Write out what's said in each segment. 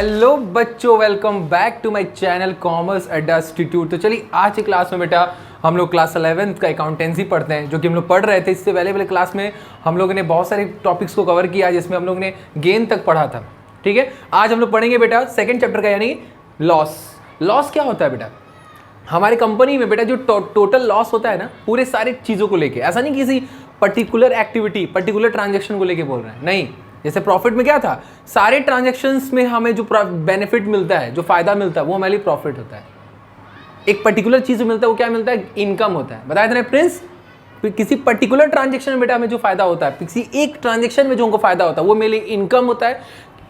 Hello बच्चों, welcome back to my channel commerce Adda institute. तो चलिए आज की क्लास में बेटा हम लोग क्लास 11th का अकाउंटेंसी पढ़ते हैं, जो कि हम लोग पढ़ रहे थे। इससे पहले वाले क्लास में हम लोगों ने बहुत सारे टॉपिक्स को कवर किया, जिसमें हम लोग ने गेन तक पढ़ा था। ठीक है, आज हम लोग पढ़ेंगे बेटा सेकेंड चैप्टर का, यानी लॉस। लॉस क्या होता है बेटा? हमारी कंपनी में बेटा जो टोटल लॉस होता है ना, पूरे सारी चीज़ों को लेके, ऐसा नहीं किसी पर्टिकुलर एक्टिविटी पर्टिकुलर ट्रांजेक्शन को लेके बोल रहे हैं, नहीं। जैसे प्रॉफिट में क्या था, सारे ट्रांजैक्शंस में हमें जो बेनिफिट मिलता है, जो फायदा मिलता है, वो हमारे लिए प्रॉफिट होता है। एक पर्टिकुलर चीज मिलता है, वो क्या मिलता है? इनकम होता है। बताया था ना प्रिंस, किसी पर्टिकुलर ट्रांजैक्शन में बेटा हमें जो फायदा होता है, किसी एक ट्रांजैक्शन में जो हमको फायदा होता है, वो मेरे लिए इनकम होता है।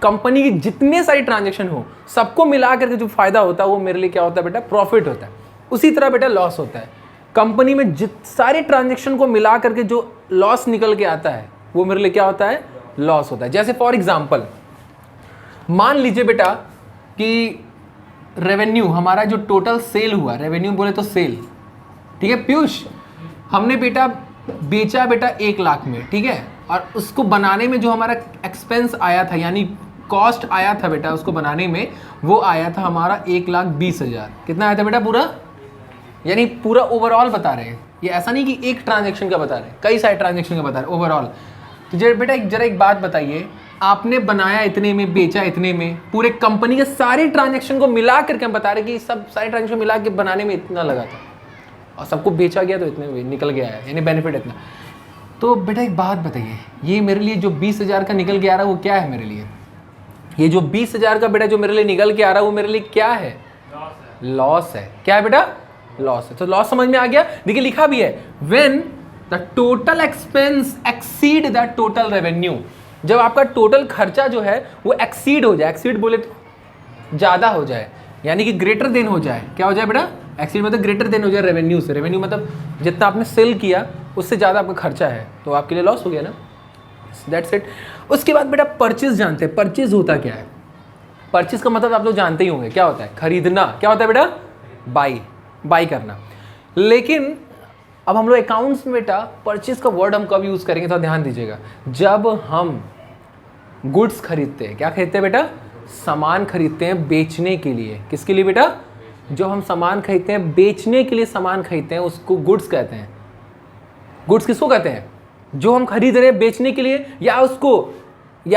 कंपनी की जितने सारी ट्रांजेक्शन हो, सबको मिला करके जो फायदा होता है, वो मेरे लिए क्या होता है बेटा? प्रॉफिट होता है। उसी तरह बेटा लॉस होता है। कंपनी में सारे ट्रांजेक्शन को मिला करके जो लॉस निकल के आता है, वो मेरे लिए क्या होता है? लॉस होता है। जैसे फॉर एग्जाम्पल मान लीजिए बेटा कि रेवेन्यू, हमारा जो टोटल सेल हुआ, रेवेन्यू बोले तो सेल, ठीक है पीयूष, हमने बेटा बेचा बेटा 1 लाख में, ठीक है, और उसको बनाने में जो हमारा एक्सपेंस आया था, यानी कॉस्ट आया था बेटा उसको बनाने में, वो आया था हमारा 1,20,000। कितना आया था बेटा? पूरा, यानी पूरा ओवरऑल बता रहे हैं। ये ऐसा नहीं कि एक ट्रांजेक्शन का बता रहे हैं, कई सारे ट्रांजेक्शन का बता रहे हैं, ओवरऑल। तो बेटा जरा एक बात बताइए, आपने बनाया इतने में, बेचा इतने में, पूरे कंपनी के सारे ट्रांजैक्शन को मिला करके हम बता रहे कि सब सारे ट्रांजैक्शन मिला के बनाने में इतना लगा था, और सबको बेचा गया तो इतने में निकल गया है, यानी बेनिफिट इतना। तो बेटा एक बात बताइए, ये मेरे लिए जो 20,000 का निकल के आ रहा है, वो क्या है मेरे लिए? ये जो 20,000 का बेटा जो मेरे लिए निकल के आ रहा है, वो मेरे लिए क्या है? लॉस है। क्या है बेटा? लॉस है। तो लॉस समझ में आ गया। देखिए लिखा भी है, when the total expense exceed the total revenue. जब आपका टोटल खर्चा जो है वो एक्सीड हो जाए, एक्सीड बोले तो ज्यादा हो जाए, यानी कि ग्रेटर देन हो जाए। क्या हो जाए बेटा? एक्सीड मतलब ग्रेटर देन हो जाए रेवेन्यू से। रेवेन्यू मतलब जितना आपने सेल किया उससे ज्यादा आपका खर्चा है, तो आपके लिए लॉस हो गया ना। That's it. उसके बाद बेटा परचेज जानते हैं। परचेज होता क्या है? परचेज का मतलब आप लोग जानते ही होंगे, क्या होता है? खरीदना। क्या होता है बेटा? बाई करना। लेकिन अब हम लोग अकाउंट्स में बेटा परचेज का वर्ड हम कब यूज़ करेंगे, तो ध्यान दीजिएगा। जब हम गुड्स खरीदते हैं। क्या खरीदते हैं बेटा? सामान खरीदते हैं बेचने के लिए। किसके लिए बेटा? जो हम सामान खरीदते हैं बेचने के लिए, सामान खरीदते हैं, उसको गुड्स कहते हैं। गुड्स किसको कहते हैं? जो हम खरीद रहे हैं बेचने के लिए, या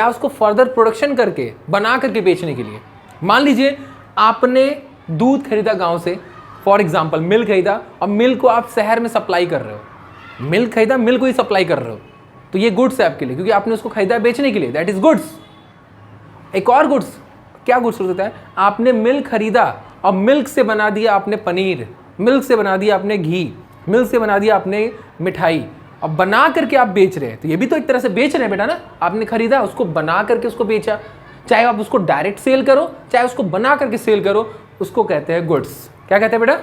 उसको फर्दर प्रोडक्शन करके, बना करके बेचने के लिए। मान लीजिए आपने दूध खरीदा गाँव से, फॉर एग्जाम्पल मिल्क खरीदा, और मिल्क को आप शहर में सप्लाई कर रहे हो। मिल्क खरीदा, मिल्क को ही सप्लाई कर रहे हो, तो ये गुड्स है आपके लिए, क्योंकि आपने उसको खरीदा बेचने के लिए। That is goods. एक और गुड्स, क्या गुड्स होता है? आपने मिल्क खरीदा और मिल्क से बना दिया आपने पनीर, मिल्क से बना दिया आपने घी, मिल्क से बना दिया आपने मिठाई, और बना करके आप बेच रहे हैं, तो ये भी तो एक तरह से बेच रहे हैं बेटा ना। आपने खरीदा, उसको बना करके उसको बेचा, चाहे आप उसको डायरेक्ट सेल करो, चाहे उसको बना करके सेल करो, उसको कहते हैं गुड्स। क्या कहते हैं बेटा?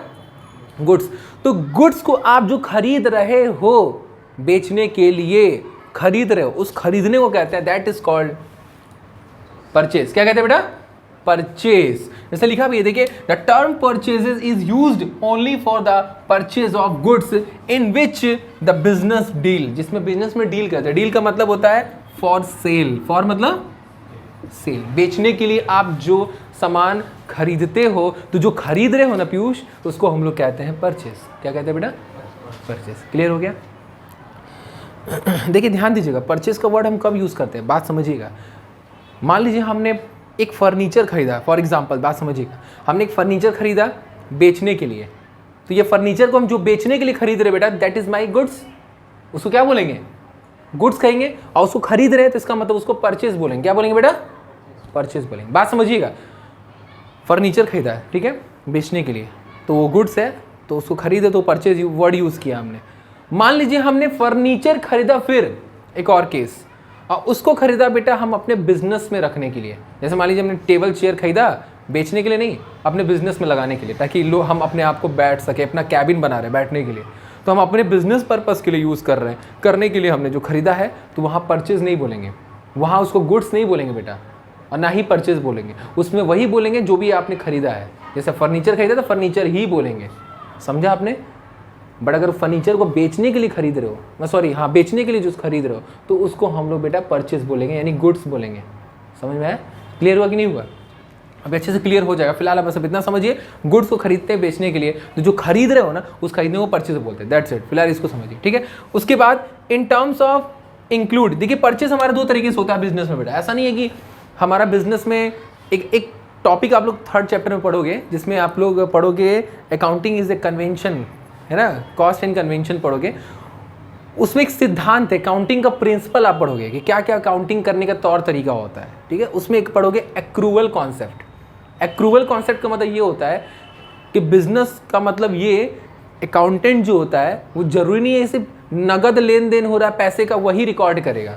गुड्स। तो गुड्स को आप जो खरीद रहे हो, बेचने के लिए खरीद रहे हो, उस खरीदने को कहते हैं, दैट इज कॉल्ड परचेज। क्या कहते हैं बेटा? परचेज। जैसे लिखा भी है, देखिए, the term purchases is used only for the purchase of goods in which the business deal. जिसमें बिजनेस में डील करते हैं। डील का मतलब होता है फॉर सेल। फॉर मतलब सेल, बेचने के लिए आप जो सामान खरीदते हो, तो जो खरीद रहे हो ना पीयूष, तो उसको हम लोग कहते हैं परचेज। क्या कहते हैं बेटा? परचेज। क्लियर हो गया? देखिए ध्यान दीजिएगा, परचेज का वर्ड हम कब यूज करते हैं, बात समझिएगा। मान लीजिए हमने एक फर्नीचर खरीदा, फॉर एग्जाम्पल, बात समझिएगा, हमने एक फर्नीचर खरीदा बेचने के लिए, तो ये फर्नीचर को हम जो बेचने के लिए खरीद रहे बेटा, दैट इज माई गुड्स। उसको क्या बोलेंगे? गुड्स कहेंगे। और उसको खरीद रहे हैं, तो इसका मतलब उसको परचेज बोलेंगे। क्या बोलेंगे बेटा? परचेज बोलेंगे। बात समझिएगा, फर्नीचर खरीदा है, ठीक है, बेचने के लिए, तो वो गुड्स है, तो उसको खरीदे, तो परचेज वर्ड यूज़ किया हमने। मान लीजिए हमने फर्नीचर खरीदा, फिर एक और केस, और उसको खरीदा बेटा हम अपने बिजनेस में रखने के लिए। जैसे मान लीजिए हमने टेबल चेयर खरीदा बेचने के लिए नहीं, अपने बिजनेस में लगाने के लिए, ताकि लोग, हम अपने आप को बैठ सके, अपना कैबिन बना रहे हैं बैठने के लिए, तो हम अपने बिजनेस पर्पस के लिए यूज़ कर रहे हैं, करने के लिए हमने जो खरीदा है, तो वहाँ परचेज नहीं बोलेंगे, वहाँ उसको गुड्स नहीं बोलेंगे बेटा, और ना ही परचेज बोलेंगे। उसमें वही बोलेंगे जो भी आपने खरीदा है। जैसे फर्नीचर खरीदा तो फर्नीचर ही बोलेंगे, समझा आपने? बट अगर फर्नीचर को बेचने के लिए खरीद रहे हो, सॉरी हाँ, बेचने के लिए जो खरीद रहे हो, तो उसको हम लोग बेटा परचेज बोलेंगे, यानी गुड्स बोलेंगे। समझ में आया? क्लियर हुआ कि नहीं हुआ? अभी अच्छे से क्लियर हो जाएगा। फिलहाल आप बस अब इतना समझिए, गुड्स को खरीदते हैं बेचने के लिए, तो जो खरीद रहे हो ना उस खरीदने को परचेज बोलते हैं। दैट्स इट, फिलहाल इसको समझिए, ठीक है। उसके बाद इन टर्म्स ऑफ इंक्लूड, देखिए परचेज हमारे दो तरीके से होता है बिजनेस में बेटा। ऐसा नहीं है कि हमारा बिजनेस में एक टॉपिक आप लोग 3rd चैप्टर में पढ़ोगे, जिसमें आप लोग पढ़ोगे अकाउंटिंग इज ए कन्वेंशन, है ना, कॉस्ट एंड कन्वेंशन पढ़ोगे। उसमें एक सिद्धांत है, अकाउंटिंग का प्रिंसिपल आप पढ़ोगे कि क्या क्या अकाउंटिंग करने का तौर तरीका होता है, ठीक है। उसमें एक पढ़ोगे एक्रूवल कॉन्सेप्ट। एक्रूवल कॉन्सेप्ट का मतलब ये होता है कि बिजनेस का मतलब ये, अकाउंटेंट जो होता है वो जरूरी नहीं है सिर्फ नगद लेन देन हो रहा है पैसे का वही रिकॉर्ड करेगा,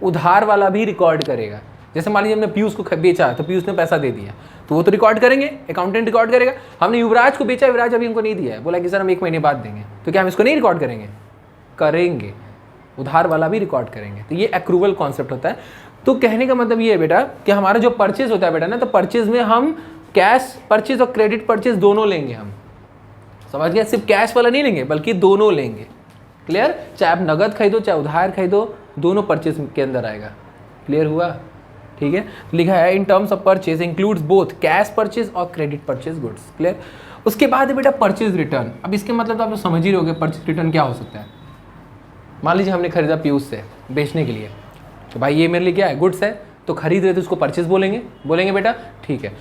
उधार वाला भी रिकॉर्ड करेगा। जैसे मान लीजिए हमने पीयूष को बेचा तो पीयूष ने पैसा दे दिया, तो वो तो रिकॉर्ड करेंगे, अकाउंटेंट रिकॉर्ड करेगा। हमने युवराज को बेचा, युवराज अभी हमको नहीं दिया है, बोला कि सर हम 1 महीने बाद देंगे, तो क्या हम इसको नहीं रिकॉर्ड करेंगे? करेंगे, उधार वाला भी रिकॉर्ड करेंगे। तो ये एक्रूवल कॉन्सेप्ट होता है। तो कहने का मतलब ये है बेटा कि हमारा जो परचेज होता है बेटा ना, तो परचेज में हम कैश परचेज और क्रेडिट परचेज दोनों लेंगे। हम समझ गए, सिर्फ कैश वाला नहीं लेंगे बल्कि दोनों लेंगे। क्लियर? चाहे आप नगद खरीदो चाहे उधार खरीदो, दोनों परचेज के अंदर आएगा। क्लियर हुआ? ठीक है, लिखा है in terms of purchase includes both cash purchase और क्रेडिट परचेज गुड्स। क्लियर? उसके बाद है बेटा परचेज रिटर्न। अब इसके मतलब तो आप लोग समझ ही रहोगे परचेज रिटर्न क्या हो सकता है। मान लीजिए हमने खरीदा पीयूष से बेचने के लिए, तो भाई ये मेरे लिए क्या है, गुड्स है, तो खरीद रहे थे उसको परचेज बोलेंगे बेटा, ठीक है।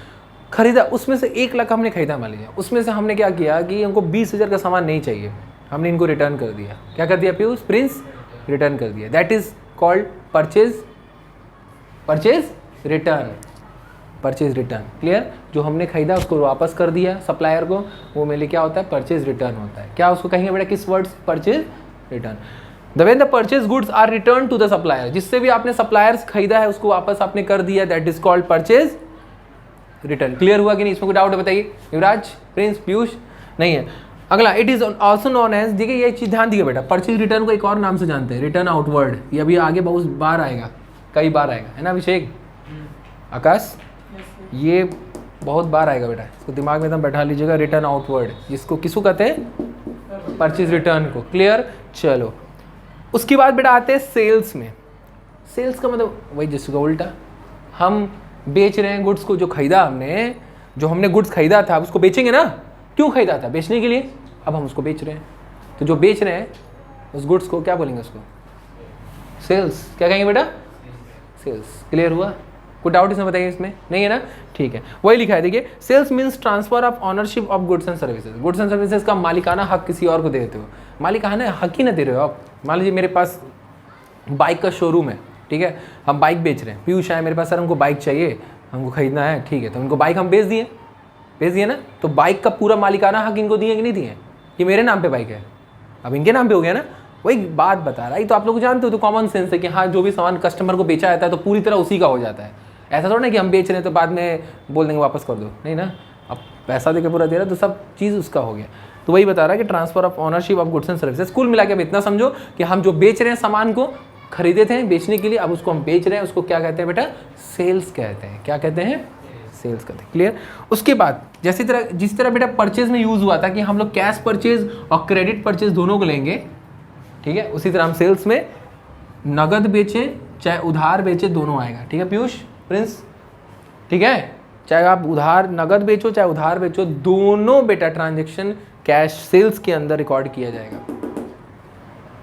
खरीदा, उसमें से 1 लाख हमने खरीदा मान लीजिए, उसमें से हमने क्या किया कि हमको 20,000 का सामान नहीं चाहिए, हमने इनको रिटर्न कर दिया। क्या कर दिया पीयूष? प्रिंस रिटर्न कर दिया। That is called purchase return. Purchase return. Clear? जो हमने खरीदा उसको वापस कर दिया सप्लायर को, वो मेरे लिए क्या होता है? परचेज रिटर्न होता है। क्या उसको कहेंगे बेटा किस word? Purchase return. The when the purchase goods are return to the supplier, जिससे भी आपने सप्लायर्स खरीदा है उसको वापस आपने कर दिया, that is called purchase return. Clear हुआ कि नहीं? इसमें कोई डाउट है बताइए? युवराज, प्रिंस, पीयूष? नहीं है। अगला, it is also known as, देखिए ये चीज ध्यान दिए बेटा, परचेज रिटर्न को एक और नाम से जानते हैं, रिटर्न आउटवर्ड। ये अभी आगे बहुत बार आएगा, कई बार आएगा, है ना अभिषेक, आकाश? ये बहुत बार आएगा बेटा, इसको दिमाग में एकदम बैठा लीजिएगा। रिटर्न आउटवर्ड, जिसको किसको कहते हैं? परचेज रिटर्न को। क्लियर? चलो, उसके बाद बेटा आते हैं सेल्स में। सेल्स का मतलब वही जिसका उल्टा, हम बेच रहे हैं गुड्स को, जो खरीदा हमने, जो हमने गुड्स खरीदा था उसको बेचेंगे ना। क्यों खरीदा था? बेचने के लिए। अब हम उसको बेच रहे हैं, तो जो बेच रहे हैं उस गुड्स को क्या बोलेंगे? उसको सेल्स। क्या कहेंगे बेटा? सेल्स। क्लियर हुआ? कोई डाउट इसमें बताइए? इसमें नहीं है ना? ठीक है, वही लिखा है देखिए, sales means transfer of ownership of goods and services. Goods and services का मालिकाना हक किसी और को दे देते हो। मालिकाना हक ही ना दे रहे हो आप। मान लीजिए मेरे पास बाइक का शोरूम है, ठीक है, हम बाइक बेच रहे हैं, पीयूष आए मेरे पास, सर हमको बाइक चाहिए, हमको खरीदना है, ठीक है, तो उनको बाइक हम बेच दिए ना। तो बाइक का पूरा मालिकाना हक इनको दिए कि नहीं दिए? ये मेरे नाम पे बाइक है, अब इनके नाम पे हो गया ना। वही बात बता रहा है, तो आप लोग जानते हो, तो कॉमन सेंस है कि हाँ जो भी सामान कस्टमर को बेचा जाता है तो पूरी तरह उसी का हो जाता है। ऐसा थोड़ा ना कि हम बेच रहे हैं तो बाद में बोल देंगे वापस कर दो, नहीं ना, अब पैसा देकर पूरा दे रहा है तो सब चीज़ उसका हो गया। तो वही बता रहा है कि transfer of ownership of goods and services. कुल मिला के अब इतना समझो कि हम जो बेच रहे हैं सामान को, खरीदे थे बेचने के लिए, अब उसको हम बेच रहे हैं, उसको क्या कहते हैं बेटा? सेल्स कहते हैं। क्या कहते हैं? सेल्स कहते हैं। क्लियर? उसके बाद जिस तरह बेटा परचेज में यूज हुआ था कि हम लोग कैश परचेज और क्रेडिट परचेज दोनों को लेंगे, ठीक है, उसी तरह हम सेल्स में नगद बेचे चाहे उधार बेचे दोनों आएगा। ठीक है पीयूष, प्रिंस? ठीक है, चाहे आप उधार नगद बेचो चाहे उधार बेचो, दोनों बेटा ट्रांजेक्शन कैश सेल्स के अंदर रिकॉर्ड किया जाएगा।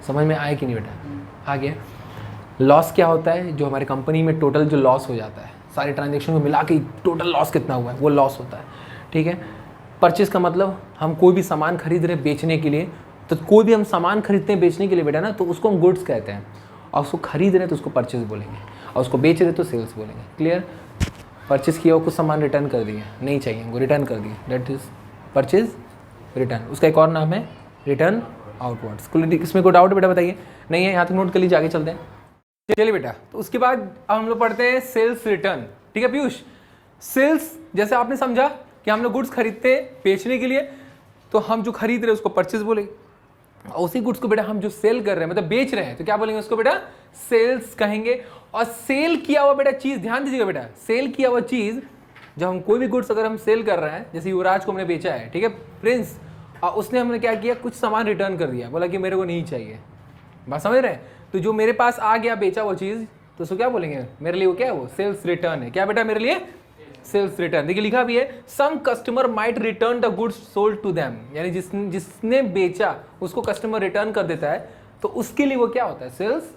समझ में आया कि नहीं बेटा? आ गया। लॉस क्या होता है? जो हमारी कंपनी में टोटल जो लॉस हो जाता है, सारे ट्रांजेक्शन को मिला के टोटल लॉस कितना हुआ है, वो लॉस होता है। ठीक है। परचेज का मतलब हम कोई भी सामान खरीद रहे हैं बेचने के लिए, तो कोई भी हम सामान खरीदते हैं बेचने के लिए बेटा ना, तो उसको हम गुड्स कहते हैं, और उसको खरीद रहे हैं तो उसको परचेज बोलेंगे, और उसको बेच रहे तो सेल्स बोलेंगे। क्लियर? परचेज किया हुआ कुछ सामान रिटर्न कर दिए, नहीं चाहिए हमको, रिटर्न कर दिए, दैट इज परचेज रिटर्न। उसका एक और नाम है रिटर्न आउटवर्ड्स। इसमें कोई डाउट बेटा बताइए? नहीं है? यहाँ तक नोट कर लीजिए, आगे चलते हैं। चलिए बेटा, तो उसके बाद अब हम लोग पढ़ते हैं सेल्स रिटर्न। ठीक है पीयूष? सेल्स जैसे आपने समझा कि हम लोग गुड्स खरीदते हैं बेचने के लिए, तो हम जो खरीद रहे हैं उसको परचेज बोलेंगे, और उसी गुड्स को बेटा हम जो सेल कर रहे हैं मतलब बेच रहे हैं तो क्या बोलेंगे उसको बेटा? सेल्स कहेंगे। और सेल किया हुआ बेटा चीज, ध्यान दीजिएगा बेटा, सेल किया हुआ चीज, जब हम कोई भी गुड्स अगर हम सेल कर रहे हैं, जैसे युवराज को हमने बेचा है, ठीक है प्रिंस, और उसने हमने क्या किया, कुछ सामान रिटर्न कर दिया, बोला कि मेरे को नहीं चाहिए, बात समझ रहे हैं? तो जो मेरे पास आ गया बेचा हुआ चीज, तो उसको क्या बोलेंगे? मेरे लिए वो क्या है? वो सेल्स रिटर्न है। क्या बेटा? मेरे लिए सेल्स रिटर्न। देखिए लिखा भी है some customer might return the goods sold to them, यानी जिसने बेचा उसको कस्टमर रिटर्न कर देता है, तो उसके लिए वो क्या होता है, सेल्स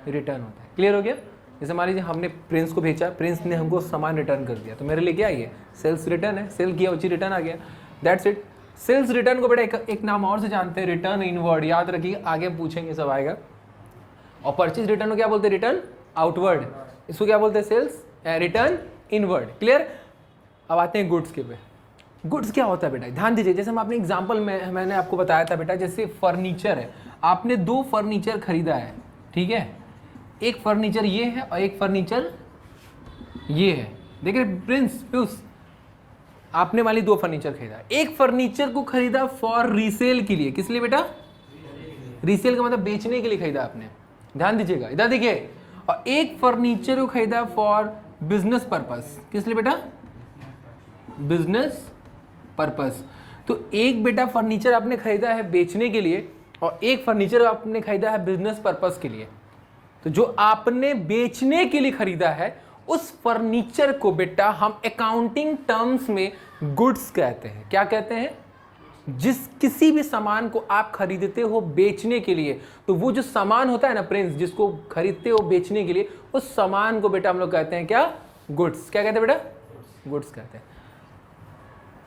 रिटर्न होता है। क्लियर हो गया? जैसे मान लीजिए हमने प्रिंस को भेजा, प्रिंस ने हमको सामान रिटर्न कर दिया, तो मेरे लिए क्या है, सेल्स रिटर्न है। सेल किया, उसी रिटर्न आ गया, दैट्स इट। सेल्स रिटर्न को बेटा एक नाम और से जानते हैं, रिटर्न इनवर्ड। याद रखिए, आगे पूछेंगे, सब आएगा। और परचेज रिटर्न को क्या बोलते हैं, रिटर्न आउटवर्ड। इसको क्या बोलते हैं, सेल्स रिटर्न इनवर्ड। क्लियर? अब आते हैं गुड्स के पे। गुड्स क्या होता है बेटा, ध्यान दीजिए। जैसे हम अपने एग्जांपल में मैंने आपको बताया था बेटा, जैसे फर्नीचर है, आपने 2 फर्नीचर खरीदा है, ठीक है, एक फर्नीचर ये है और एक फर्नीचर ये है। देखिए प्रिंस, पीयूष, आपने वाली 2 फर्नीचर खरीदा। एक फर्नीचर को खरीदा फॉर रीसेल के लिए, किस लिए बेटा, रीसेल का मतलब बेचने के लिए खरीदा आपने, ध्यान दीजिएगा, इधर देखिए। और एक फर्नीचर को खरीदा फॉर बिजनेस पर्पस, किस लिए बेटा, बिजनेस पर्पस। तो एक बेटा फर्नीचर आपने खरीदा है बेचने के लिए और एक फर्नीचर आपने खरीदा है बिजनेस पर्पस के लिए। तो जो आपने बेचने के लिए खरीदा है उस फर्नीचर को बेटा हम अकाउंटिंग टर्म्स में गुड्स कहते हैं। क्या कहते हैं? किसी भी सामान को आप खरीदते हो बेचने के लिए, तो वो जो सामान होता है ना प्रिंस, जिसको खरीदते हो बेचने के लिए, उस सामान को बेटा हम लोग कहते हैं क्या, गुड्स। क्या कहते हैं बेटा, गुड्स कहते हैं।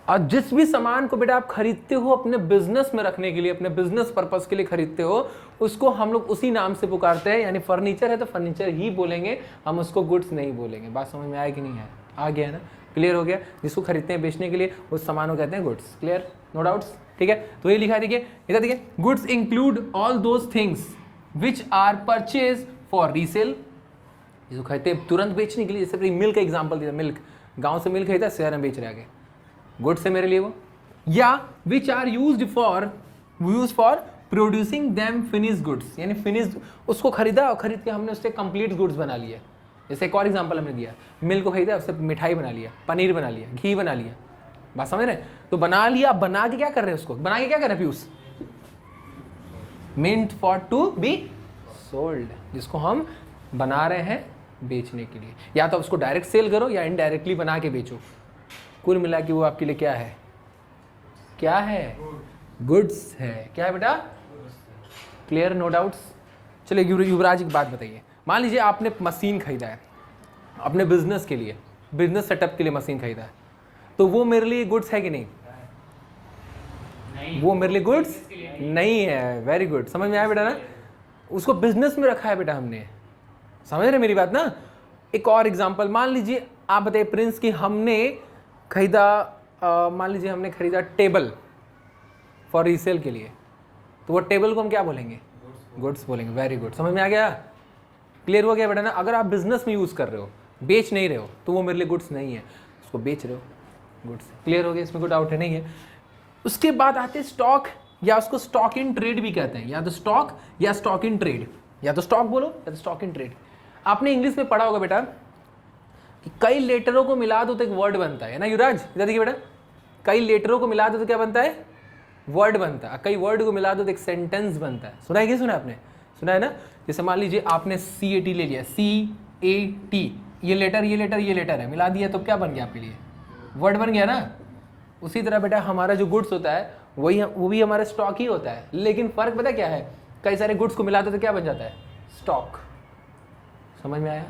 और जिस भी सामान को बेटा आप खरीदते हो अपने बिजनेस में रखने के लिए, अपने बिजनेस पर्पस के लिए खरीदते हो, उसको हम लोग उसी नाम से पुकारते हैं। यानी फर्नीचर है तो फर्नीचर ही बोलेंगे, हम उसको गुड्स नहीं बोलेंगे। बात समझ में आया कि नहीं है? आ गया ना, क्लियर हो गया? जिसको खरीदते हैं बेचने के लिए उस सामान को कहते हैं गुड्स। Clear, no doubts? ठीक है, तो ये लिखा है, देखिए इधर देखिए, goods include all those things which are purchase for resale. जिसको खरीदते हैं तुरंत बेचने के लिए, जैसे मिल्क का एग्जाम्पल दिया, मिल्क, गाँव से मिल्क खरीदा, शहर में बेच रहे आगे, गुड्स है मेरे लिए वो। या which are use for producing them finish goods, यानी फिनिश, उसको खरीदा और खरीद के हमने उससे कंप्लीट गुड्स बना लिया। जैसे एक और एग्जांपल हमने दिया, मिल्क को खरीदा, उससे मिठाई बना लिया, पनीर बना लिया, घी बना लिया। बात समझ रहे? तो बना लिया, बना के क्या कर रहे हैं, उसको बना के क्या कर रहे हैं Piyush, meant for to be sold, जिसको हम बना रहे हैं बेचने के लिए। या तो उसको डायरेक्ट सेल करो या इनडायरेक्टली बना के बेचो, कुल मिला के वो आपके लिए क्या है, क्या है, गुड्स है। क्या है बेटा, क्लियर, नो डाउट्स? चलिए युवराज एक बात बताइए, मान लीजिए आपने मशीन खरीदा है अपने बिजनेस के लिए, बिजनेस सेटअप के लिए मशीन खरीदा है, तो वो मेरे लिए गुड्स है कि नहीं? वो मेरे लिए गुड्स नहीं है। वेरी गुड, समझ में आया बेटा ना? उसको बिजनेस में रखा है बेटा हमने, समझ रहे मेरी बात ना? एक और एग्जांपल, मान लीजिए आप बताइए प्रिंस की हमने खरीदा, मान लीजिए हमने खरीदा टेबल फॉर रीसेल के लिए, तो वो टेबल को हम क्या बोलेंगे, गुड्स बोलेंगे। वेरी गुड, समझ में आ गया, क्लियर हो गया बेटा ना? अगर आप बिजनेस में यूज़ कर रहे हो, बेच नहीं रहे हो, तो वो मेरे लिए गुड्स नहीं है, उसको बेच रहे हो, गुड्स। क्लियर हो गया, इसमें कोई डाउट है नहीं है? उसके बाद आते स्टॉक, या उसको स्टॉक इन ट्रेड भी कहते हैं, या तो स्टॉक या स्टॉक इन ट्रेड, या तो स्टॉक बोलो या तो स्टॉक इन ट्रेड। आपने इंग्लिश में पढ़ा होगा बेटा कि कई लेटरों को मिला दो तो एक वर्ड बनता है ना युवराज? इधर देखिए बेटा, कई लेटरों को मिला दो तो क्या बनता है, वर्ड बनता है। कई वर्ड को मिला दो तो एक सेंटेंस बनता है। सुना है क्या? सुना आपने? सुना है ना? जैसे मान लीजिए आपने CAT ले लिया, CAT, ये लेटर ये लेटर ये लेटर है, मिला दिया तो क्या बन गया आपके लिए, वर्ड बन गया ना? उसी तरह बेटा हमारा जो गुड्स होता है वो भी हमारा स्टॉक ही होता है, लेकिन फ़र्क पता क्या है, कई सारे गुड्स को मिला दो तो क्या बन जाता है, स्टॉक। समझ में आया?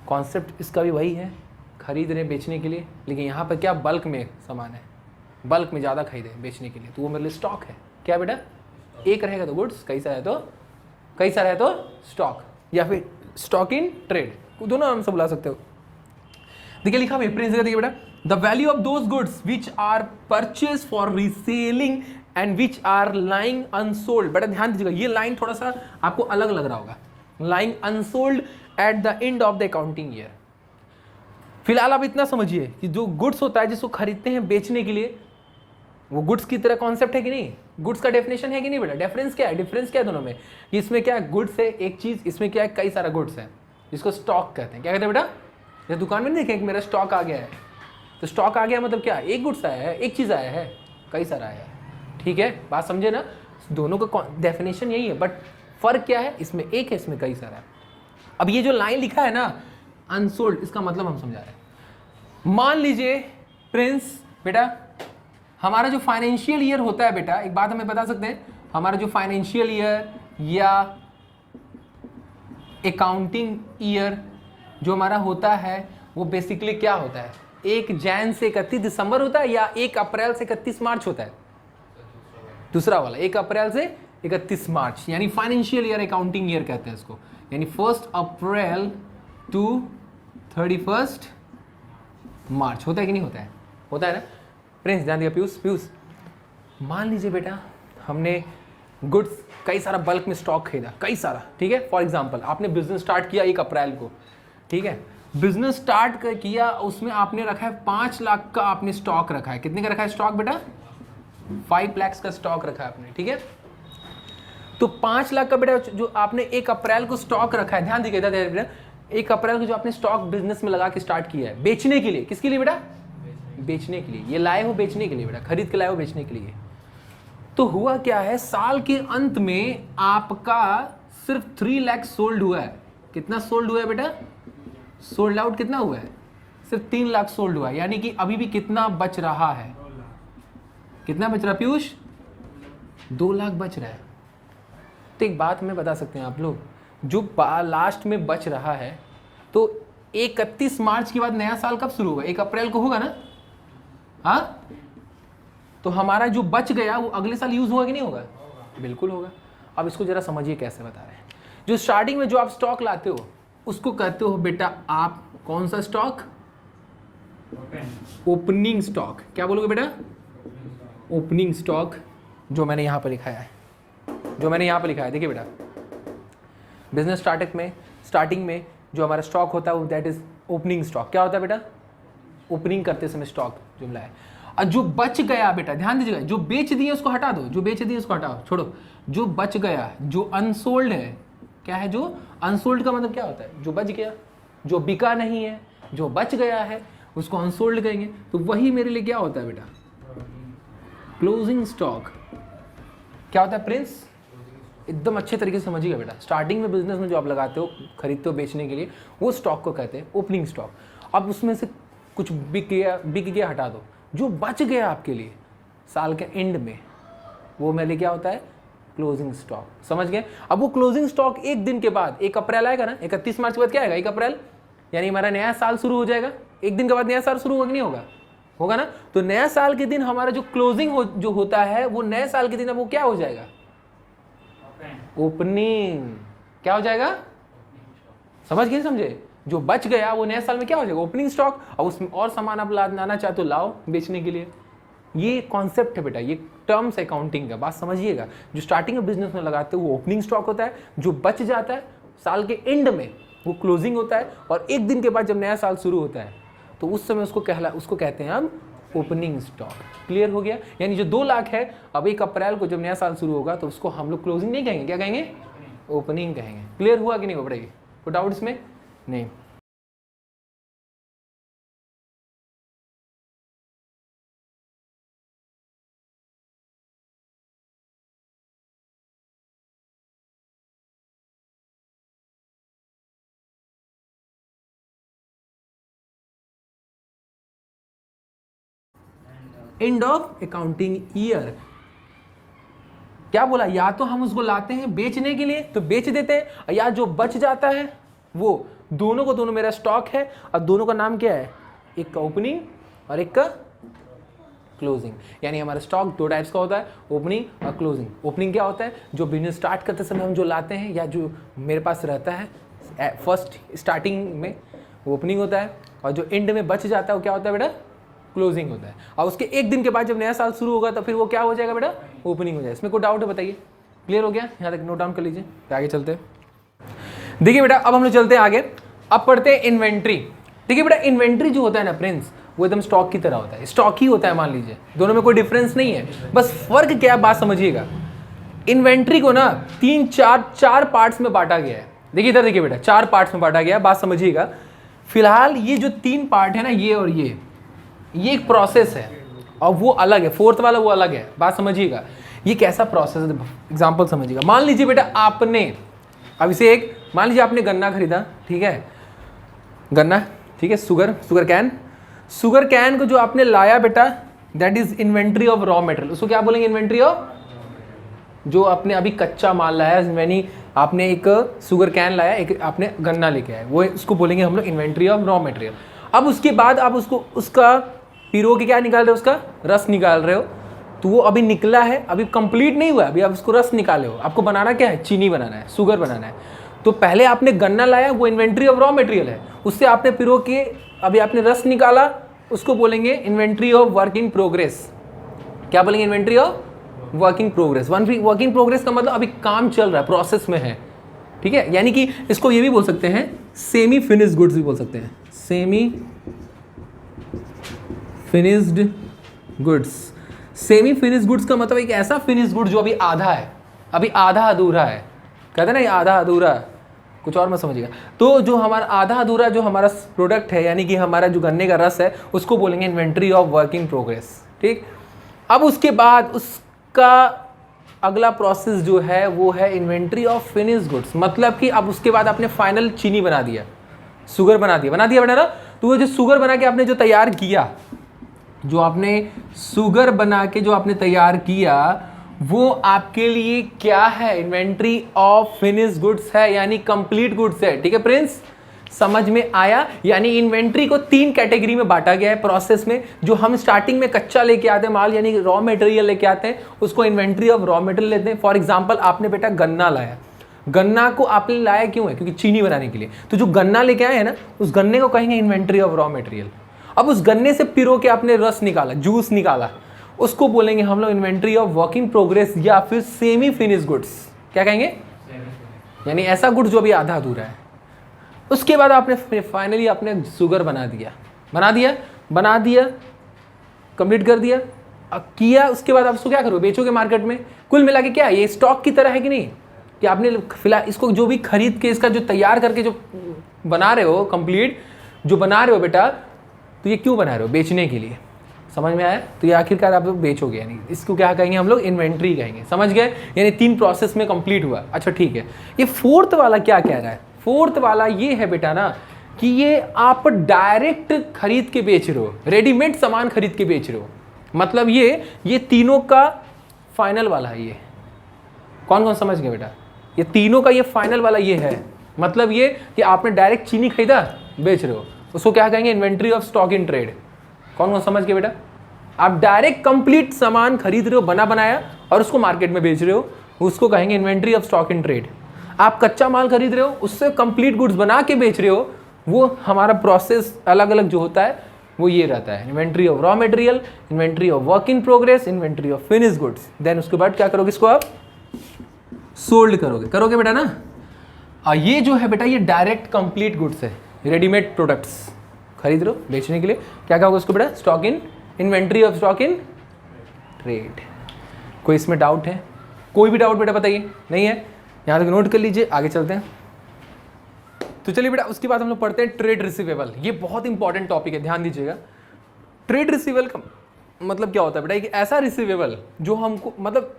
कॉन्सेप्ट इसका भी वही है, खरीद रहे बेचने के लिए, लेकिन यहाँ पर क्या बल्क में सामान है, बल्क में ज़्यादा खरीदे बेचने के लिए, तो वो मेरे लिए स्टॉक है। क्या बेटा? एक रहेगा तो गुड्स, कई सारा है तो स्टॉक, या फिर स्टॉक इन ट्रेड, दोनों नाम से बुला सकते हो। देखिए लिखा हुआ प्रिंस, देखिए बेटा, the value of those goods which are purchase for reselling and which are lying unsold. बेटा ध्यान दीजिएगा, ये लाइन थोड़ा सा आपको अलग लग रहा होगा, lying unsold at the end of the accounting year. फिलहाल आप इतना समझिए कि जो गुड्स होता है जिसको खरीदते हैं बेचने के लिए, वो गुड्स की तरह कॉन्सेप्ट है कि नहीं, गुड्स का डेफिनेशन है कि नहीं बेटा? डिफरेंस क्या है, डिफरेंस क्या है दोनों में? इसमें क्या है, गुड्स है एक चीज, इसमें क्या है, कई सारा गुड्स है, जिसको स्टॉक कहते हैं। क्या कहते हैं बेटा? ये दुकान में नहीं देखें कि मेरा स्टॉक आ गया है, तो स्टॉक आ गया मतलब क्या, एक गुड्स आया है, एक चीज आया है, कई सारा आया है। ठीक है, बात समझे ना? दोनों का डेफिनेशन यही है, बट फर्क क्या है, इसमें एक है, इसमें कई सारा है। अब ये जो लाइन लिखा है ना अनसोल्ड, इसका मतलब हम समझा रहे हैं। मान लीजिए प्रिंस बेटा, हमारा जो फाइनेंशियल ईयर होता है बेटा, एक बात हमें बता सकते हैं, हमारा जो फाइनेंशियल ईयर या अकाउंटिंग ईयर जो हमारा होता है वो बेसिकली क्या होता है, 1 जैन से 31 दिसंबर होता है या 1 अप्रैल से 31 मार्च होता है? दूसरा वाला 1 अप्रैल से 31 मार्च, यानी फाइनेंशियल ईयर अकाउंटिंग ईयर कहते हैं इसको, यानी 1 अप्रैल टू 31 मार्च होता है कि नहीं होता है? होता है ना प्रिंस, ध्यान दिया। पीयूष, मान लीजिए बेटा हमने गुड्स कई सारा बल्क में स्टॉक खरीदा, कई सारा, ठीक है। फॉर एग्जांपल आपने बिजनेस स्टार्ट किया 1 अप्रैल को, ठीक है, बिजनेस स्टार्ट किया, उसमें आपने रखा है 5 लाख का आपने स्टॉक रखा है। कितने का रखा है स्टॉक बेटा? 5 लाख का स्टॉक रखा है आपने, ठीक है। तो 5 लाख का बेटा जो आपने 1 अप्रैल को स्टॉक रखा है, ध्यान दीजिएगा बेटा, 1 अप्रैल को जो आपने स्टॉक बिजनेस में लगा के स्टार्ट किया है बेचने के लिए, किसके लिए बेटा? बेचने के लिए। ये लाए हो बेचने के लिए बेटा, खरीद के लाए हो बेचने के लिए। तो हुआ क्या है, साल के अंत में आपका सिर्फ 3 लाख सोल्ड हुआ है। कितना सोल्ड हुआ है बेटा? सोल्ड आउट कितना हुआ है? सिर्फ 3 लाख सोल्ड हुआ है, यानी कि अभी भी कितना बच रहा है? कितना बच रहा है पीयूष? 2 लाख बच रहा है। तो एक बात हमें बता सकते हैं आप लोग, जो लास्ट में बच रहा है, तो 31 मार्च के बाद नया साल कब शुरू होगा? 1 अप्रैल को होगा ना? हाँ, तो हमारा जो बच गया वो अगले साल यूज होगा कि नहीं होगा? बिल्कुल होगा। अब इसको जरा समझिए कैसे बता रहे हैं। जो स्टार्टिंग में जो आप स्टॉक लाते हो उसको कहते हो बेटा आप कौन सा स्टॉक? Opening stock. क्या बोलोगे बेटा? ओपनिंग स्टॉक, जो मैंने यहां पर लिखा है, देखिए बेटा, बिजनेस स्टार्टिंग में जो हमारा स्टॉक होता है वो दैट इज ओपनिंग स्टॉक। क्या होता है बेटा? ओपनिंग करते समय स्टॉक जुमला है। और जो बच गया बेटा, ध्यान दीजिएगा, जो बेच दिए उसको हटा दो, जो बेच दिए उसको हटाओ, छोड़ो। जो बच गया, जो अनसोल्ड है, क्या है? जो अनसोल्ड का मतलब क्या होता है? जो बच गया, जो बिका नहीं है, जो बच गया है उसको अनसोल्ड कहेंगे। तो वही मेरे लिए क्या होता है बेटा? Closing stock. क्या होता है प्रिंस? एकदम अच्छे तरीके से समझिएगा बेटा, स्टार्टिंग में बिजनेस में जो आप लगाते हो, खरीदते हो बेचने के लिए, वो स्टॉक को कहते हैं ओपनिंग स्टॉक। अब उसमें से कुछ बिक गया हटा दो, जो बच गया आपके लिए साल के एंड में, वो मेरे लिए क्या होता है? Closing stock. समझ गए? अब वो क्लोजिंग स्टॉक 1 दिन के बाद, 1 अप्रैल आएगा ना, 31 मार्च के बाद क्या आएगा? 1 अप्रैल, यानी हमारा नया साल शुरू हो जाएगा। 1 दिन के बाद नया साल शुरू होगा कि नहीं होगा? होगा ना। तो नया साल के दिन हमारा जो क्लोजिंग जो होता है वो नए साल के दिन अब वो क्या हो जाएगा? ओपनिंग। क्या हो जाएगा? समझ गए? समझे? जो बच गया वो नए साल में क्या हो जाएगा? Opening stock. और उसमें और सामान आप लाना चाहते हो, लाओ बेचने के लिए। ये कॉन्सेप्ट है बेटा, ये टर्म्स अकाउंटिंग का, बात समझिएगा। जो स्टार्टिंग में बिजनेस में लगाते हो वो ओपनिंग स्टॉक होता है, जो बच जाता है साल के एंड में वो क्लोजिंग होता है, और 1 दिन के बाद जब नया साल शुरू होता है तो उस समय उसको कहते हैं हम ओपनिंग स्टॉक। क्लियर हो गया? यानी जो 2 लाख है, अब 1 अप्रैल को जब नया साल शुरू होगा तो उसको हम लोग क्लोजिंग नहीं कहेंगे, क्या कहेंगे? ओपनिंग कहेंगे। क्लियर हुआ कि नहीं? हो पड़ेगी कोई डाउट इसमें? नहीं। End of accounting year. क्या बोला? या तो हम उसको लाते हैं बेचने के लिए तो बेच देते हैं, या जो बच जाता है वो दोनों को दोनों मेरा स्टॉक है, और दोनों का नाम क्या है? एक का ओपनिंग और एक का क्लोजिंग। यानी हमारा स्टॉक 2 टाइप्स का होता है, ओपनिंग और क्लोजिंग। ओपनिंग क्या होता है? जो बिजनेस स्टार्ट करते समय हम जो लाते हैं या जो मेरे पास रहता है फर्स्ट स्टार्टिंग में, वो ओपनिंग होता है, और जो एंड में बच जाता है वो क्या होता है बेटा? क्लोजिंग होता है। और उसके 1 दिन के बाद जब नया साल शुरू होगा तो फिर वो क्या हो जाएगा बेटा? ओपनिंग हो जाएगा। इसमें कोई डाउट है बताइए? क्लियर हो गया? यहाँ तक नोट डाउन कर लीजिए, आगे चलते हैं। देखिए बेटा, अब हम लोग चलते हैं आगे, अब पढ़ते हैं इन्वेंट्री। देखिए बेटा, इन्वेंट्री जो होता है ना प्रिंस, वो एकदम स्टॉक की तरह होता है, स्टॉक ही होता है, मान लीजिए। दोनों में कोई डिफरेंस नहीं है, बस फर्क क्या है बात समझिएगा। इन्वेंट्री को ना 4 पार्ट्स में बांटा गया है। देखिए इधर देखिए बेटा, 4 पार्ट्स में बांटा गया है, बात समझिएगा। फिलहाल ये जो 3 पार्ट है ना, ये और ये एक प्रोसेस है, और वो अलग है, 4th वाला वो अलग है, बात समझिएगा। ये कैसा प्रोसेस है, एग्जांपल समझिएगा। मान लीजिए बेटा आपने, अब इसे एक मान लीजिए आपने गन्ना खरीदा, ठीक है, गन्ना, ठीक है, शुगर कैन। शुगर कैन को जो आपने लाया बेटा, that is inventory of raw material. उसको क्या बोलेंगे? इन्वेंट्री ऑफ, जो आपने अभी कच्चा माल लाया, यानी आपने एक शुगर कैन लाया, एक आपने गन्ना लेके आए, वो उसको बोलेंगे हम लोग इन्वेंट्री ऑफ रॉ मटेरियल। अब उसके बाद आप उसको उसका पिरो के क्या निकाल रहे हो? उसका रस निकाल रहे हो। तो वो अभी निकला है, अभी कंप्लीट नहीं हुआ, अभी आप उसको रस निकाले हो। आपको बनाना क्या है? चीनी बनाना है, शुगर बनाना है। तो पहले आपने गन्ना लाया, वो इन्वेंट्री ऑफ रॉ मटेरियल है, उससे आपने पिरो के अभी आपने रस निकाला, उसको बोलेंगे inventory of work in progress. क्या बोलेंगे? Inventory of work in progress. Work in progress का मतलब अभी काम चल रहा है, प्रोसेस में है, ठीक है। यानी कि इसको ये भी बोल सकते हैं सेमी फिनिश्ड गुड्स भी बोल सकते हैं, semi finished goods. Semi finished goods का मतलब एक ऐसा फिनिश्ड गुड जो अभी आधा है, अभी आधा अधूरा है। कहते हैं ना ये आधा अधूरा, कुछ और मत समझिएगा। तो जो हमारा आधा अधूरा जो हमारा प्रोडक्ट है, यानी कि हमारा जो गन्ने का रस है, उसको बोलेंगे inventory of work in progress, ठीक। अब उसके बाद उसका अगला प्रोसेस जो है वो है इन्वेंट्री ऑफ फिनिश्ड गुड्स। मतलब कि अब उसके बाद आपने फाइनल चीनी बना दिया, शुगर बना दिया बेटा ना। तो वो जो शुगर बना के आपने जो तैयार किया, जो आपने शुगर बना के जो आपने तैयार किया, वो आपके लिए क्या है? इन्वेंट्री ऑफ फिनिश्ड गुड्स है, यानी कंप्लीट गुड्स है, ठीक है प्रिंस। समझ में आया? यानी इन्वेंट्री को 3 कैटेगरी में बांटा गया है प्रोसेस में। जो हम स्टार्टिंग में कच्चा लेके आते हैं माल, यानी रॉ मटेरियल लेके आते हैं, उसको इन्वेंट्री ऑफ रॉ मटेरियल लेते हैं। फॉर एग्जांपल आपने बेटा गन्ना लाया, गन्ना को आपने लाया क्यों है? क्योंकि चीनी बनाने के लिए। तो जो गन्ना लेके आए हैं ना, उस गन्ने को कहेंगे इन्वेंट्री ऑफ रॉ मटेरियल। अब उस गन्ने से पिरो के आपने रस निकाला, जूस निकाला, उसको बोलेंगे हम लोग inventory of work in progress या फिर सेमी फिनिश गुड्स। क्या कहेंगे? यानी ऐसा गुड्स जो अभी आधा अधूरा है। उसके बाद आपने फाइनली आपने शुगर बना दिया, कंप्लीट कर दिया किया। उसके बाद आप उसको क्या करो? बेचोगे मार्केट में। कुल मिला के क्या ये स्टॉक की तरह है कि नहीं, कि आपने फिलहाल इसको जो भी खरीद के, इसका जो तैयार करके जो बना रहे हो, कंप्लीट जो बना रहे हो बेटा, तो ये क्यों बना रहे हो? बेचने के लिए। समझ में आया? तो ये आखिरकार आप लोग बेचोगे, यानी इसको क्या कहेंगे हम लोग? इन्वेंट्री कहेंगे। समझ गए? यानी 3 प्रोसेस में कंप्लीट हुआ। अच्छा ठीक है, ये फोर्थ वाला क्या कह रहा है? फोर्थ वाला ये है बेटा ना कि ये आप डायरेक्ट खरीद के बेच रहे हो, रेडीमेड सामान खरीद के बेच रहे हो। मतलब ये तीनों का फाइनल वाला है। ये कौन कौन समझ गए बेटा? ये तीनों का ये फाइनल वाला ये है। मतलब ये कि आपने डायरेक्ट चीनी खरीदा, बेच रहे हो, उसको क्या कहेंगे? Inventory of stock in trade. कौन कौन समझ गए बेटा? आप डायरेक्ट कंप्लीट सामान खरीद रहे हो, बना बनाया, और उसको मार्केट में बेच रहे हो, उसको कहेंगे inventory of stock in trade. आप कच्चा माल खरीद रहे हो, उससे कंप्लीट गुड्स बना के बेच रहे हो, वो हमारा प्रोसेस अलग अलग जो होता है वो ये रहता है, inventory of raw material, inventory of work in progress, inventory of finish goods. Then उसके बाद क्या करोगे? इसको आप सोल्ड करोगे बेटा ना। ये जो है बेटा ये डायरेक्ट कंप्लीट गुड्स है, रेडीमेड प्रोडक्ट्स खरीद रहे हो बेचने के लिए। क्या कहोगे उसको बेटा? Stock in, inventory of stock in trade. कोई इसमें डाउट है? कोई भी डाउट बेटा बताइए? नहीं है? यहाँ तक नोट कर लीजिए, आगे चलते हैं। तो चलिए बेटा, उसके बाद हम लोग पढ़ते हैं ट्रेड रिसीवेबल। ये बहुत इंपॉर्टेंट टॉपिक है, ध्यान दीजिएगा। ट्रेड रिसीवेबल का मतलब क्या होता है बेटा? एक ऐसा रिसीवेबल जो हमको, मतलब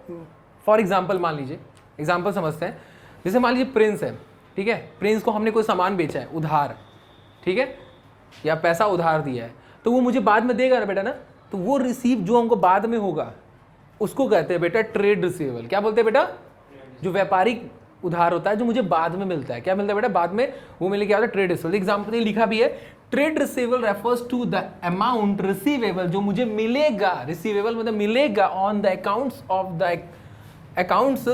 फॉर एग्जाम्पल मान लीजिए, एग्जाम्पल समझते हैं। जैसे मान लीजिए प्रिंस है, ठीक है, प्रिंस को हमने कोई सामान बेचा है उधार, ठीक है, या पैसा उधार दिया है, तो वो मुझे बाद में देगा ना बेटा ना। तो वो रिसीव जो हमको बाद में होगा उसको कहते हैं बेटा ट्रेड रिसीवेबल। क्या बोलते हैं बेटा? जो व्यापारिक उधार होता है जो मुझे बाद में मिलता है, क्या मिलता है बेटा? बाद में वो मिले, क्या होता है? Trade receivable. एग्जाम्पल ने लिखा भी है, trade receivable refers to the amount receivable, जो मुझे मिलेगा, रिसीवेबल मतलब मिलेगा, on the accounts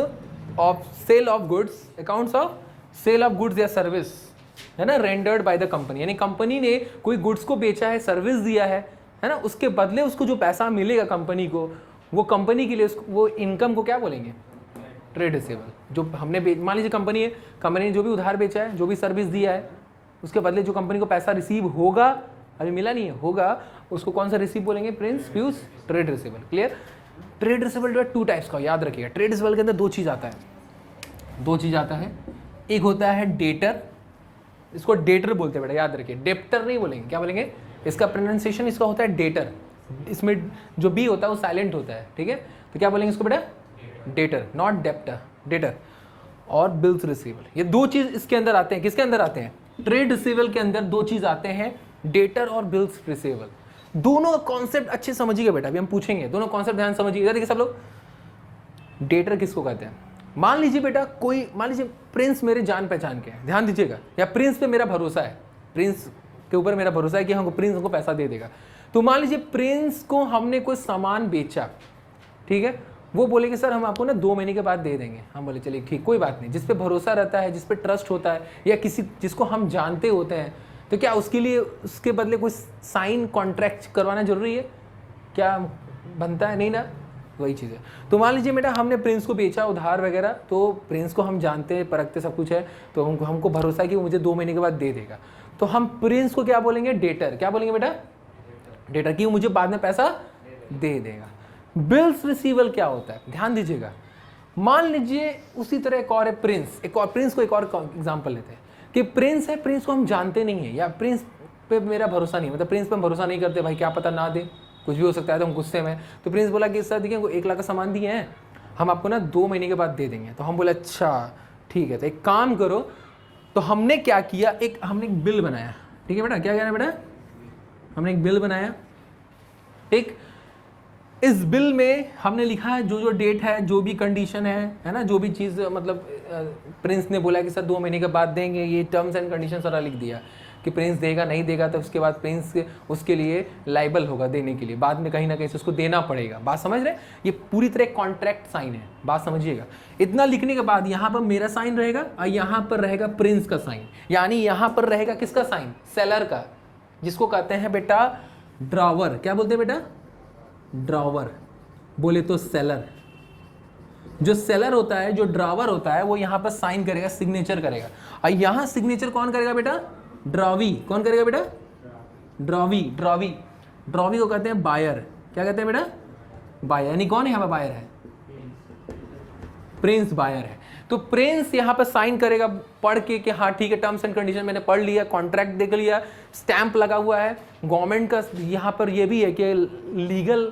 of sale of goods, accounts of sale of goods या सर्विस, है ना, रेंडर्ड बाय द कंपनी। यानी कंपनी ने कोई गुड्स को बेचा है, सर्विस दिया है ना, उसके बदले उसको जो पैसा मिलेगा कंपनी को, वो कंपनी के लिए वो इनकम को क्या बोलेंगे? Trade receivable. जो हमने मान लीजिए कंपनी है, कंपनी ने जो भी उधार बेचा है, जो भी सर्विस दिया है, उसके बदले जो कंपनी को पैसा रिसीव होगा, अभी मिला नहीं है, होगा, उसको कौन सा रिसीव बोलेंगे? प्रिंस, प्यूस, trade receivable. Clear? Trade receivable जो है 2 टाइप्स का, याद रखिएगा। ट्रेड रिसीवेबल के अंदर 2 चीज़ आता है। एक होता है डेटर, इसको डेटर बोलते हैं बेटा, याद रखिए, डेप्टर नहीं बोलेंगे। क्या बोलेंगे? इसका प्रोनाउंसिएशन इसका होता है डेटर, इसमें जो बी होता है वो साइलेंट होता है, ठीक है। तो क्या बोलेंगे इसको बेटा? Debtor, not debtor, debtor. और बिल्स रिसीवेबल, ये 2 चीज़ इसके अंदर आते हैं। किसके अंदर आते हैं? ट्रेड रिसीवेबल के अंदर 2 चीज़ आते हैं, डेटर और बिल्स रिसीवेबल। दोनों का कॉन्सेप्ट अच्छे समझिएगा बेटा, अभी हम पूछेंगे, दोनों कॉन्सेप्ट ध्यान समझिएगा। देखिए सब लोग, डेटर किसको कहते हैं? मान लीजिए बेटा कोई, मान लीजिए प्रिंस मेरे जान पहचान के हैं, ध्यान दीजिएगा, या प्रिंस पे मेरा भरोसा है, प्रिंस के ऊपर मेरा भरोसा है कि हमको प्रिंस हमको पैसा दे देगा। तो मान लीजिए प्रिंस को हमने कोई सामान बेचा, ठीक है, वो बोले कि सर हम आपको ना 2 महीने के बाद दे देंगे। हम बोले चलिए ठीक, कोई बात नहीं। जिस पे भरोसा रहता है, जिस पे ट्रस्ट होता है, या किसी जिसको हम जानते होते हैं, तो क्या उसके लिए उसके बदले कोई साइन कॉन्ट्रैक्ट करवाना जरूरी है? क्या बनता है? नहीं ना, वही चीज़ है। तो मान लीजिए बेटा हमने प्रिंस को बेचा उधार वगैरह, तो प्रिंस को हम जानते हैं, परखते सब कुछ है, तो हमको भरोसा है कि वो मुझे 2 महीने के बाद दे देगा। तो हम प्रिंस को क्या बोलेंगे? डेटर। क्या बोलेंगे बेटा? डेटर, कि वो मुझे बाद में पैसा दे देगा। बिल्स रिसीवल क्या होता है? ध्यान दीजिएगा। मान लीजिए उसी तरह एक और है प्रिंस, एक और प्रिंस को एक और एग्जांपल लेते हैं कि प्रिंस है, प्रिंस को हम जानते नहीं है, या प्रिंस पे मेरा भरोसा नहीं, मतलब प्रिंस पे हम भरोसा नहीं करते, भाई क्या पता ना दे, कुछ भी हो सकता है, तो हम गुस्से में। तो प्रिंस बोला कि सर देखिए 1 लाख का सामान दिए हैं, हम आपको ना 2 महीने के बाद दे देंगे। तो हम बोले अच्छा ठीक है, तो एक काम करो। तो हमने क्या किया, हमने एक बिल बनाया, ठीक है बेटा, क्या कहना है बेटा? हमने एक बिल बनाया, ठीक। इस बिल में हमने लिखा है जो जो डेट है, जो भी कंडीशन है ना, जो भी चीज़, मतलब प्रिंस ने बोला कि सर 2 महीने के बाद देंगे, ये टर्म्स एंड कंडीशन सारा लिख दिया कि प्रिंस देगा नहीं देगा, तो उसके बाद प्रिंस उसके लिए लाइबल होगा देने के लिए, बाद में कहीं ना कहीं से उसको देना पड़ेगा। बात समझ रहे हैं? ये पूरी तरह कॉन्ट्रैक्ट साइन है, बात समझिएगा। इतना लिखने के बाद यहाँ पर मेरा साइन रहेगा और यहाँ पर रहेगा प्रिंस का साइन, यानी यहाँ पर रहेगा किसका साइन? सेलर का, जिसको कहते हैं बेटा ड्रॉवर। क्या बोलते हैं बेटा? ड्रॉवर, बोले तो सेलर। जो सेलर होता है, जो ड्रॉवर होता है, वो यहाँ पर साइन करेगा, सिग्नेचर करेगा। और यहाँ सिग्नेचर कौन करेगा बेटा? ड्रॉवी। कौन करेगा बेटा? ड्रॉवी। ड्रॉवी, ड्रॉवी को कहते हैं बायर। क्या कहते हैं बेटा? बायर। यानी कौन यहाँ पर बायर है? प्रिंस बायर है। तो प्रिंस यहाँ पर साइन करेगा पढ़ के कि हाँ ठीक है, टर्म्स एंड कंडीशन मैंने पढ़ लिया, कॉन्ट्रैक्ट देख लिया, स्टैंप लगा हुआ है गवर्नमेंट का। यहाँ पर ये भी है कि लीगल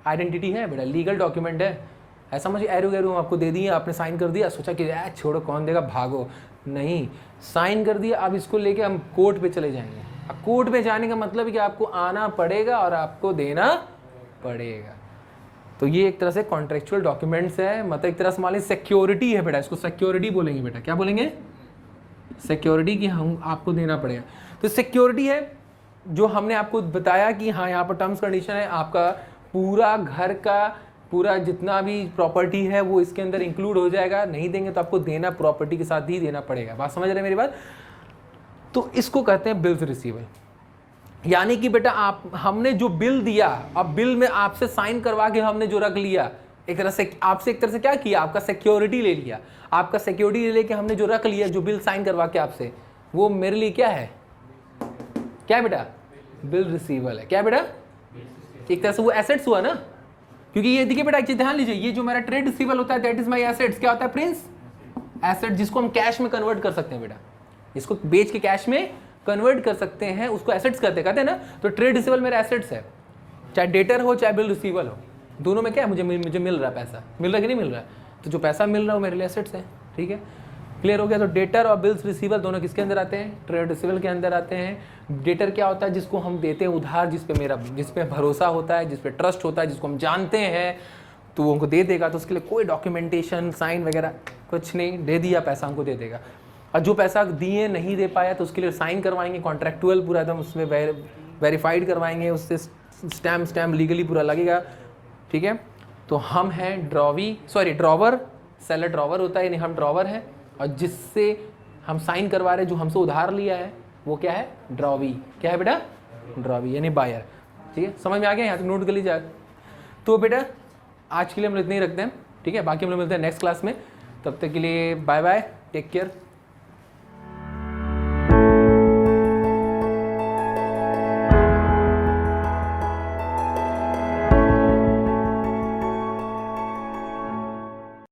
आइडेंटिटी है बेटा, लीगल डॉक्यूमेंट है। ऐसा मुझे एरो गैरो आपको दे दिए, आपने साइन कर दिया, सोचा कि छोड़ो कौन देगा, भागो, नहीं, साइन कर दिया। अब इसको लेके हम कोर्ट पे चले जाएंगे। अब कोर्ट पे जाने का मतलब है कि आपको आना पड़ेगा और आपको देना पड़ेगा। तो ये एक तरह से कॉन्ट्रेक्चुअल डॉक्यूमेंट्स है, मतलब एक तरह से मान लीजिए सिक्योरिटी है बेटा, इसको सिक्योरिटी बोलेंगे बेटा। क्या बोलेंगे? सिक्योरिटी, की हम आपको देना पड़ेगा। तो सिक्योरिटी है जो हमने आपको बताया कि हाँ यहाँ पर टर्म्स कंडीशन है, आपका पूरा घर का पूरा जितना भी प्रॉपर्टी है वो इसके अंदर इंक्लूड हो जाएगा। नहीं देंगे तो आपको देना प्रॉपर्टी के साथ ही देना पड़ेगा। बात समझ रहे हैं मेरी बात? तो इसको कहते हैं बिल्स रिसीवल। यानी कि बेटा हमने जो बिल दिया, अब बिल में आपसे साइन करवा के हमने जो रख लिया, एक तरह से आपसे एक तरह से क्या किया, आपका सिक्योरिटी ले लिया। आपका सिक्योरिटी लेके हमने जो रख लिया, जो बिल साइन करवा के आपसे, वो मेरे लिए क्या है? क्या है बेटा? बिल रिसीवल है। क्या बेटा? एक तरह से वो एसेट्स हुआ ना, क्योंकि ये देखिए बेटा एक चीज ध्यान लीजिए, ये जो मेरा ट्रेड रिसीवल होता है दैट इज माय एसेट्स। क्या होता है प्रिंस? एसेट, जिसको हम कैश में कन्वर्ट कर सकते हैं बेटा, इसको बेच के कैश में कन्वर्ट कर सकते हैं, उसको एसेट्स कहते हैं ना। तो ट्रेड रिसीवल मेरा एसेट्स है, चाहे डेटर हो चाहे बिल रिसीवल हो, दोनों में क्या है, मुझे मिल रहा है पैसा, मिल रहा है कि नहीं मिल रहा है? तो जो पैसा मिल रहा है वो मेरे लिए एसेट्स है। ठीक है, क्लियर हो गया? तो डेटर और बिल्स रिसीवल दोनों किसके अंदर आते हैं? ट्रेड रिसीवल के अंदर आते हैं। डेटर क्या होता है? जिसको हम देते हैं उधार, जिस पे भरोसा होता है, जिस पे ट्रस्ट होता है, जिसको हम जानते हैं, तो वो हमको दे देगा। तो उसके लिए कोई डॉक्यूमेंटेशन साइन वगैरह कुछ नहीं, दे दिया पैसा हमको दे देगा। और जो पैसा दिए नहीं दे पाया तो उसके लिए साइन करवाएंगे, कॉन्ट्रैक्टुअल पूरा एकदम उसमें वेरीफाइड करवाएंगे, उससे स्टैम्प लीगली पूरा लगेगा। ठीक है, तो हम हैं ड्रॉवर। सेलर ड्रॉवर होता है, यानी हम ड्रॉवर हैं, और जिससे हम साइन करवा रहे हैं, जो हमसे उधार लिया है, वो क्या है? ड्रॉवी। क्या है बेटा? ड्रॉवी यानी बायर। ठीक है, समझ में आ गया? यहाँ तक नोट कर लीजिए। तो बेटा आज के लिए हम लोग इतने ही रखते हैं, ठीक है? बाकी हम लोग मिलते हैं नेक्स्ट क्लास में। तब तक के लिए बाय बाय, टेक केयर।